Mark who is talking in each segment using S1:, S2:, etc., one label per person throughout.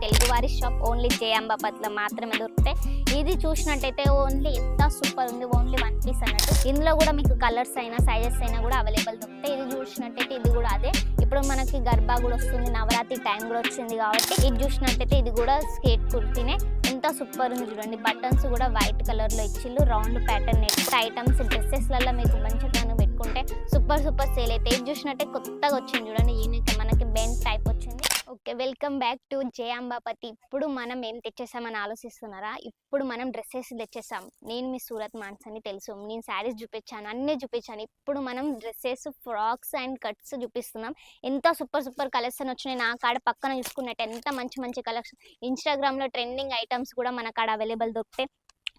S1: తెలుగువారి shop only జయాంబాపతిలో మాత్రమే దొరుకుతాయి. ఇది చూసినట్టయితే ఓన్లీ ఎంత సూపర్ ఉంది, ఓన్లీ 1 పీస్ అన్నట్టు. ఇందులో కూడా మీకు కలర్స్ అయినా సైజెస్ అయినా కూడా అవైలబుల్ దొరుకుతాయి. ఇది చూసినట్టయితే ఇది కూడా అదే. ఇప్పుడు మనకి గర్భా కూడా వస్తుంది, నవరాత్రి టైం కూడా వచ్చింది కాబట్టి ఇది చూసినట్టయితే ఇది కూడా స్కేట్ కుర్తీనే. ఎంత సూపర్ ఉంది చూడండి. బటన్స్ కూడా వైట్ కలర్ లో ఇచ్చిళ్ళు, round pattern net items dresses లలో మీకు మంచిగా పెట్టుకుంటే సూపర్ సేల్ అయితే. ఇది చూసినట్టే కొత్తగా వచ్చింది చూడండి, యూనిక్ మనకి బెండ్ టైప్ వచ్చింది. ఓకే, వెల్కమ్ బ్యాక్ టు జయాంబాపతి. ఇప్పుడు మనం ఏం తెచ్చేసామని ఆలోచిస్తున్నారా? ఇప్పుడు మనం డ్రెస్సెస్ తెచ్చేసాం. నేను మీ సూరత్ మాన్స్ అని తెలుసు, నేను శారీస్ చూపించాను, అన్నీ చూపించాను. ఇప్పుడు మనం డ్రెస్సెస్, ఫ్రాక్స్ అండ్ కట్స్ చూపిస్తున్నాం. ఎంత సూపర్ కలెక్షన్ వచ్చినాయి. నా కాడ పక్కన చూసుకున్నట్టు ఎంత మంచి కలెక్షన్. ఇన్స్టాగ్రామ్లో ట్రెండింగ్ ఐటమ్స్ కూడా మన కాడ అవైలబుల్ దొరుకుతాయి.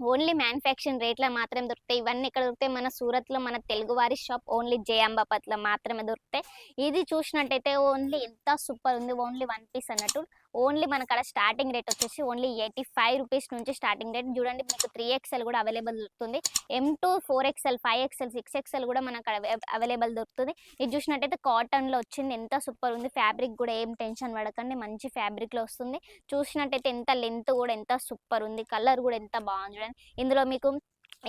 S1: ఓన్లీ మ్యానుఫ్యాక్చరింగ్ రేట్లో మాత్రమే దొరుకుతాయి. ఇవన్నీ ఇక్కడ దొరుకుతాయి మన సూరత్లో, మన తెలుగువారి షాప్ ఓన్లీ జయాంబాపతిలో మాత్రమే దొరుకుతాయి. ఇది చూసినట్టయితే ఓన్లీ ఎంత సూపర్ ఉంది, ఓన్లీ 1 పీస్ అన్నట్టు. ఓన్లీ మన కాడ స్టార్టింగ్ రేట్ వచ్చేసి ఓన్లీ 85 రూపీస్ నుంచి స్టార్టింగ్ రేట్. చూడండి మీకు 3XL కూడా అవైలబుల్ దొరుకుతుంది. M2 4XL 5XL 6XL కూడా మనకు అవైలబుల్ దొరుకుతుంది. ఇది చూసినట్టయితే కాటన్లో వచ్చింది, ఎంత సూపర్ ఉంది. ఫ్యాబ్రిక్ కూడా ఏం టెన్షన్ పడకండి, మంచి ఫ్యాబ్రిక్లో వస్తుంది. చూసినట్టయితే ఎంత లెంత్ కూడా ఎంత సూపర్ ఉంది, కలర్ కూడా ఎంత బాగుంది చూడండి. ఇందులో మీకు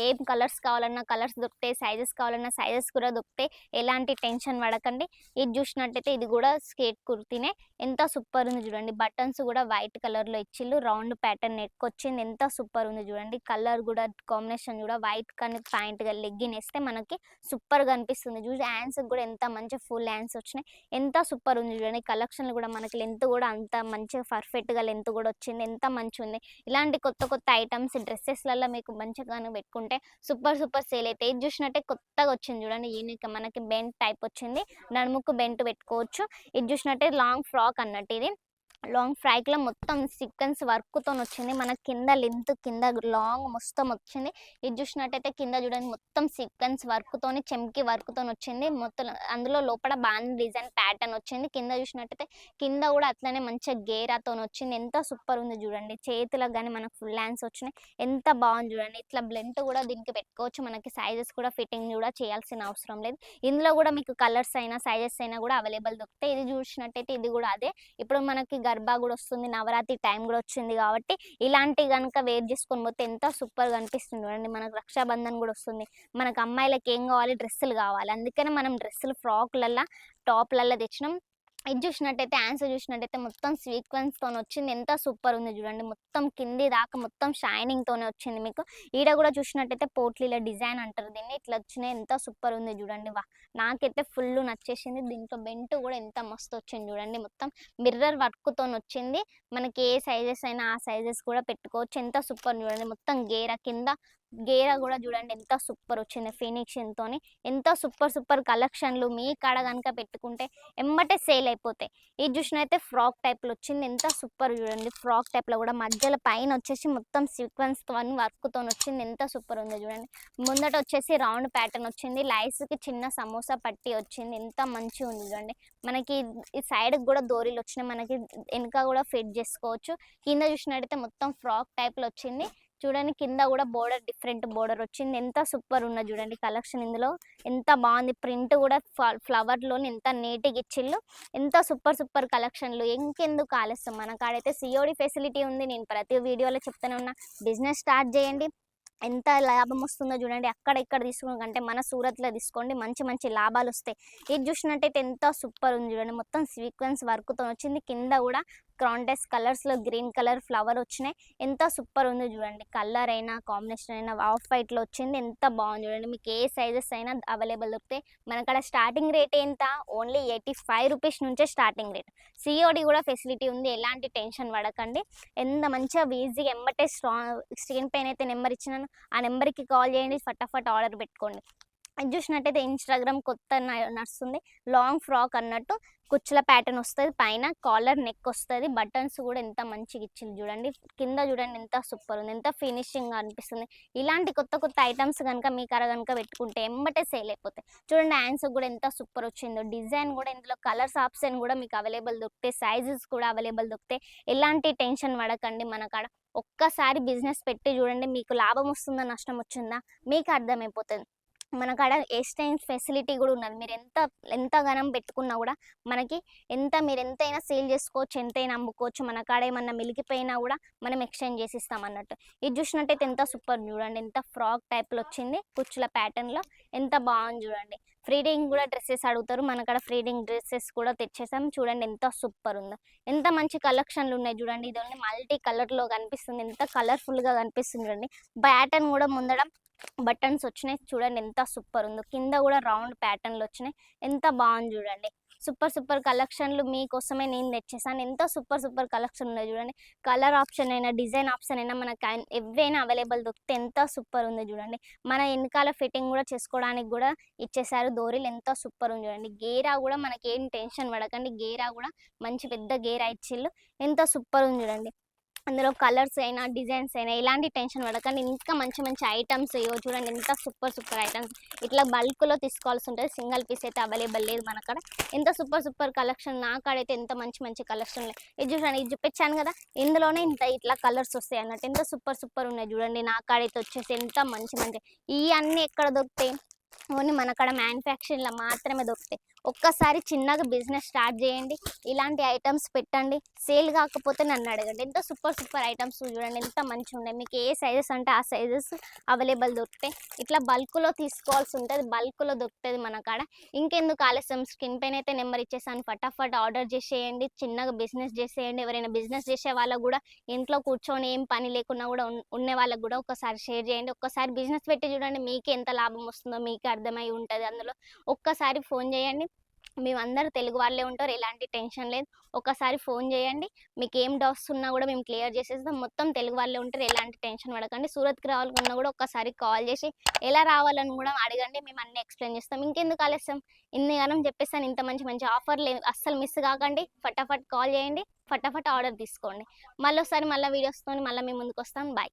S1: ఏం కలర్స్ కావాలన్నా కలర్స్ దొరుకుతాయి, సైజెస్ కావాలన్నా సైజెస్ కూడా దొరుకుతాయి. ఎలాంటి టెన్షన్ పడకండి. ఇది చూసినట్టయితే ఇది కూడా స్కేట్ కుర్తీనే. ఎంత సూపర్ ఉంది చూడండి. బటన్స్ కూడా వైట్ కలర్లో ఇచ్చిళ్ళు, రౌండ్ ప్యాటర్న్ నెక్ వచ్చింది. ఎంత సూపర్ ఉంది చూడండి. కలర్ కూడా కాంబినేషన్ కూడా వైట్ కానీ ప్యాంట్గా లెగ్గిన్ వేస్తే మనకి సూపర్గా అనిపిస్తుంది. చూసి హ్యాండ్స్ కూడా ఎంత మంచి ఫుల్ హ్యాండ్స్ వచ్చినాయి. ఎంత సూపర్ ఉంది చూడండి. కలెక్షన్లు కూడా మనకి లెంత్ కూడా అంత మంచిగా పర్ఫెక్ట్గా లెంత్ కూడా వచ్చింది. ఎంత మంచిగా ఉంది. ఇలాంటి కొత్త ఐటమ్స్ డ్రెస్సెస్లలో మీకు మంచిగానే పెట్టుకుంటే సూపర్ సేల్ అయితే. ఇది చూసినట్టే కొత్తగా వచ్చింది చూడండి, యూనిక్ మనకి బెంట్ టైప్ వచ్చింది. నడుముకు బెంట్ పెట్టుకోవచ్చు. ఇది చూసినట్టే లాంగ్ ఫ్రాక్ అన్నట్టు. ఇది లాంగ్ ఫ్రాక్లో మొత్తం సీక్వెన్స్ వర్క్తో వచ్చింది. మన కింద లెంత్ కింద లాంగ్ మొత్తం వచ్చింది. ఇది చూసినట్టయితే కింద చూడండి మొత్తం సీక్వెన్స్ వర్క్తోని చెమ్కి వర్క్తో వచ్చింది. మొత్తం అందులో లోపల బాగా డిజైన్ ప్యాటర్న్ వచ్చింది. కింద చూసినట్టయితే కింద కూడా అట్లనే మంచిగా గేరాతో వచ్చింది. ఎంత సూపర్ ఉంది చూడండి. చేతులకు కానీ మనకు ఫుల్ హ్యాండ్స్ వచ్చినాయి. ఎంత బాగుంది చూడండి. ఇట్లా బ్లెంట్ కూడా దీనికి పెట్టుకోవచ్చు. మనకి సైజెస్ కూడా ఫిట్టింగ్ కూడా చేయాల్సిన అవసరం లేదు. ఇందులో కూడా మీకు కలర్స్ అయినా సైజెస్ అయినా కూడా అవైలబుల్ దొరుకుతాయి. ఇది చూసినట్టయితే ఇది కూడా అదే. ఇప్పుడు మనకి గర్భా కూడా వస్తుంది, నవరాత్రి టైం కూడా వచ్చింది కాబట్టి ఇలాంటి కనుక వేర్ చేసుకొని పోతే ఎంత సూపర్గా అనిపిస్తుంది చూడండి. మనకు రక్షాబంధన్ కూడా వస్తుంది. మనకు అమ్మాయిలకి ఏం కావాలి, డ్రెస్సులు కావాలి. అందుకనే మనం డ్రెస్సులు ఫ్రాక్లల్లో టాప్లల్లో తెచ్చినాం. ఇది చూసినట్టయితే ఆన్సర్ చూసినట్టయితే మొత్తం సీక్వెన్స్తో వచ్చింది. ఎంత సూపర్ ఉంది చూడండి. మొత్తం కింది దాకా మొత్తం షైనింగ్తోనే వచ్చింది. మీకు ఈడ కూడా చూసినట్టయితే పోట్లీల డిజైన్ అంటారు దీన్ని, ఇట్లా వచ్చినాయి. ఎంత సూపర్ ఉంది చూడండి. వా, నాకైతే ఫుల్ నచ్చేసింది. దీంట్లో బెంట్ కూడా ఎంత మస్తు వచ్చింది చూడండి. మొత్తం మిర్రర్ వర్క్తో వచ్చింది. మనకి ఏ సైజెస్ అయినా ఆ సైజెస్ కూడా పెట్టుకోవచ్చు. ఎంత సూపర్ చూడండి. మొత్తం గేరా కింద గేరా కూడా చూడండి ఎంత సూపర్ వచ్చింది ఫినిషింగ్తో. ఎంత సూపర్ కలెక్షన్లు మీ కాడ కనుక పెట్టుకుంటే ఎమ్మటే సేల్ అయిపోతాయి. ఇది చూసినైతే ఫ్రాక్ టైప్లో వచ్చింది. ఎంత సూపర్ చూడండి. ఫ్రాక్ టైప్లో కూడా మధ్యలో పైన వచ్చేసి మొత్తం సీక్వెన్స్తో వర్క్తో వచ్చింది. ఎంత సూపర్ ఉంది చూడండి. ముందట వచ్చేసి రౌండ్ ప్యాటర్న్ వచ్చింది. లైస్కి చిన్న సమోసా పట్టి వచ్చింది. ఎంత మంచిగా ఉంది చూడండి. మనకి ఈ సైడ్కి కూడా దోరీలు వచ్చినాయి. మనకి వెనుక కూడా ఫిట్ చేసుకోవచ్చు. కింద చూసినట్టయితే మొత్తం ఫ్రాక్ టైప్లో వచ్చింది చూడండి. కింద కూడా బోర్డర్ డిఫరెంట్ బోర్డర్ వచ్చింది. ఎంత సూపర్ ఉన్నది చూడండి కలెక్షన్. ఇందులో ఎంత బాగుంది. ప్రింట్ కూడా ఫ్లవర్లోని ఎంత నీట్గా ఇచ్చిళ్ళు. ఎంత సూపర్ కలెక్షన్లు. ఇంకెందుకు ఆలస్యం, మన కాడైతే సిఓడి ఫెసిలిటీ ఉంది. నేను ప్రతి వీడియోలో చెప్తూనే ఉన్నా, బిజినెస్ స్టార్ట్ చేయండి. ఎంత లాభం వస్తుందో చూడండి. అక్కడ ఇక్కడ తీసుకున్న కంటే మన సూరత్లో తీసుకోండి, మంచి లాభాలు వస్తాయి. ఇది చూసినట్టయితే ఎంత సూపర్ ఉంది చూడండి. మొత్తం సీక్వెన్స్ వర్క్తో వచ్చింది. కింద కూడా కాంట్రాస్ట్ కలర్స్లో గ్రీన్ కలర్ ఫ్లవర్ వచ్చినాయి. ఎంత సూపర్ ఉంది చూడండి. కలర్ అయినా కాంబినేషన్ అయినా ఆఫ్ వైట్లో వచ్చింది. ఎంత బాగుంది చూడండి. మీకు ఏ సైజెస్ అయినా అవైలబుల్ దొరుకుతాయి. మనకాడ స్టార్టింగ్ రేట్ ఎంత, ఓన్లీ 85 రూపీస్ నుంచే స్టార్టింగ్ రేట్. సిఓడి కూడా ఫెసిలిటీ ఉంది. ఎలాంటి టెన్షన్ పడకండి. ఎంత మంచిగా ఈజీగా ఎమ్మటే స్క్రీన్ పైన అయితే నెంబర్ ఇచ్చినాను, ఆ నెంబర్కి కాల్ చేయండి, ఫటాఫట్ ఆర్డర్ పెట్టుకోండి. ఇది చూసినట్టయితే ఇన్స్టాగ్రామ్ కొత్త నడుస్తుంది. లాంగ్ ఫ్రాక్ అన్నట్టు కుచ్చుల ప్యాటర్న్ వస్తుంది. పైన కాలర్ నెక్ వస్తుంది. బటన్స్ కూడా ఎంత మంచిగా ఇచ్చింది చూడండి. కింద చూడండి ఎంత సూపర్ ఉంది, ఎంత ఫినిషింగ్ అనిపిస్తుంది. ఇలాంటి కొత్త ఐటమ్స్ కనుక మీ కాడ కనుక పెట్టుకుంటే ఎమ్మటే సేల్ అయిపోతాయి. చూడండి హ్యాండ్స్ కూడా ఎంత సూపర్ వచ్చిందో. డిజైన్ కూడా ఇందులో కలర్స్ ఆప్షన్ కూడా మీకు అవైలబుల్ దొరుకుతాయి. సైజెస్ కూడా అవైలబుల్ దొరుకుతాయి. ఎలాంటి టెన్షన్ పడకండి. మన కాడ ఒక్కసారి బిజినెస్ పెట్టి చూడండి, మీకు లాభం వస్తుందా నష్టం వచ్చిందా మీకు అర్థమైపోతుంది. మన కాడ ఎక్స్చేంజ్ ఫెసిలిటీ కూడా ఉన్నది. మీరు ఎంత గనం పెట్టుకున్నా కూడా మనకి మీరు ఎంతైనా సేల్ చేసుకోవచ్చు, ఎంతైనా అమ్ముకోవచ్చు. మన కాడ ఏమన్నా మిలిగిపోయినా కూడా మనం ఎక్స్చేంజ్ చేసి ఇస్తాం అన్నట్టు. ఇది చూసినట్టయితే ఎంత సూపర్ చూడండి, ఎంత ఫ్రాక్ టైప్లో వచ్చింది కుచ్చుల ప్యాటర్న్లో, ఎంత బాగుంది చూడండి. ఫ్రీడింగ్ కూడా డ్రెస్సెస్ అడుగుతారు, మన కాడ ఫ్రీడింగ్ డ్రెస్సెస్ కూడా తెచ్చేసాం. చూడండి ఎంత సూపర్ ఉందో, ఎంత మంచి కలెక్షన్లు ఉన్నాయి చూడండి. ఇది మల్టీ కలర్లో కనిపిస్తుంది, ఎంత కలర్ఫుల్గా కనిపిస్తుంది చూడండి. ప్యాటర్న్ కూడా ముందడం బటన్స్ వచ్చినాయి చూడండి, ఎంత సూపర్ ఉందో. కింద కూడా రౌండ్ ప్యాటర్న్లు వచ్చినాయి, ఎంత బాగుంది చూడండి. సూపర్ కలెక్షన్లు మీకోసమే నేను తెచ్చేసాను. ఎంత సూపర్ కలెక్షన్ ఉన్నాయి చూడండి. కలర్ ఆప్షన్ అయినా డిజైన్ ఆప్షన్ అయినా మనకు ఎవైనా అవైలబుల్ దొరికితే ఎంత సూపర్ ఉంది చూడండి. మన వెనకాల ఫిట్టింగ్ కూడా చేసుకోవడానికి కూడా ఇచ్చేసారు దోరీలు, ఎంత సూపర్ ఉంది చూడండి. గేరా కూడా మనకి ఏం టెన్షన్ పడకండి, గేరా కూడా మంచి పెద్ద గేరా ఇచ్చిళ్ళు, ఎంత సూపర్ ఉంది చూడండి. అందులో కలర్స్ అయినా డిజైన్స్ అయినా ఎలాంటి టెన్షన్ పడకండి. ఇంకా మంచి ఐటమ్స్ ఇవో చూడండి, ఎంత సూపర్ ఐటమ్స్. ఇట్లా బల్క్లో తీసుకోవాల్సి ఉంటుంది, సింగిల్ పీస్ అయితే అవైలబుల్ లేదు మన కాడ. ఎంత సూపర్ కలెక్షన్, నా కాడైతే ఎంత మంచి కలెక్షన్ ఉన్నాయి. ఇది చూడండి, ఇది చూపించాను కదా, ఇందులోనే ఇట్లా కలర్స్ వస్తాయి అన్నట్టు. ఎంత సూపర్ ఉన్నాయి చూడండి. నా కాడైతే వచ్చేసి ఎంత మంచి ఈ అన్నీ ఎక్కడ దొరుకుతాయి, ఓన్లీ మన కాడ మ్యానుఫ్యాక్చరింగ్లో మాత్రమే దొరుకుతాయి. ఒక్కసారి చిన్నగా బిజినెస్ స్టార్ట్ చేయండి, ఇలాంటి ఐటమ్స్ పెట్టండి, సేల్ కాకపోతే నన్ను అడగండి. ఎంత సూపర్ ఐటమ్స్ చూడండి, ఎంత మంచిగా ఉన్నాయి. మీకు ఏ సైజెస్ అంటే ఆ సైజెస్ అవైలబుల్ దొరుకుతాయి. ఇట్లా బల్క్లో తీసుకోవాల్సి ఉంటుంది, బల్క్లో దొరుకుతుంది మన కాడ. ఇంకెందుకు ఆలస్యం, స్క్రీన్ పైన అయితే నెంబర్ ఇచ్చేసాను, ఫటాఫట్ ఆర్డర్ చేసేయండి. చిన్నగా బిజినెస్ చేసేయండి. ఎవరైనా బిజినెస్ చేసే వాళ్ళకు కూడా, ఇంట్లో కూర్చొని ఏం పని లేకున్నా కూడా ఉండే వాళ్ళకు కూడా ఒకసారి షేర్ చేయండి. ఒక్కసారి బిజినెస్ పెట్టి చూడండి, మీకే ఎంత లాభం వస్తుందో మీకు అర్థమై ఉంటుంది. అందులో ఒక్కసారి ఫోన్ చేయండి, మేమందరూ తెలుగు వాళ్ళే ఉంటారు, ఎలాంటి టెన్షన్ లేదు. ఒకసారి ఫోన్ చేయండి, మీకు ఏం డౌట్స్ ఉన్నా కూడా మేము క్లియర్ చేసేస్తాం. మొత్తం తెలుగు వాళ్ళే ఉంటారు, ఎలాంటి టెన్షన్ పడకండి. సూరత్కి రావాలన్నా కూడా ఒక్కసారి కాల్ చేసి ఎలా రావాలని కూడా అడగండి, మేము అన్నీ ఎక్స్ప్లెయిన్ చేస్తాం. ఇంకెందుకు ఆలస్యం, ఇన్ని గానం చెప్పేస్తాను. ఇంత మంచి ఆఫర్లు అస్సలు మిస్ కాకండి. ఫటాఫట్ కాల్ చేయండి, ఫటాఫట్ ఆర్డర్ తీసుకోండి. మళ్ళీ వీడియోస్తో మళ్ళీ మేము ముందుకు వస్తాం. బాయ్.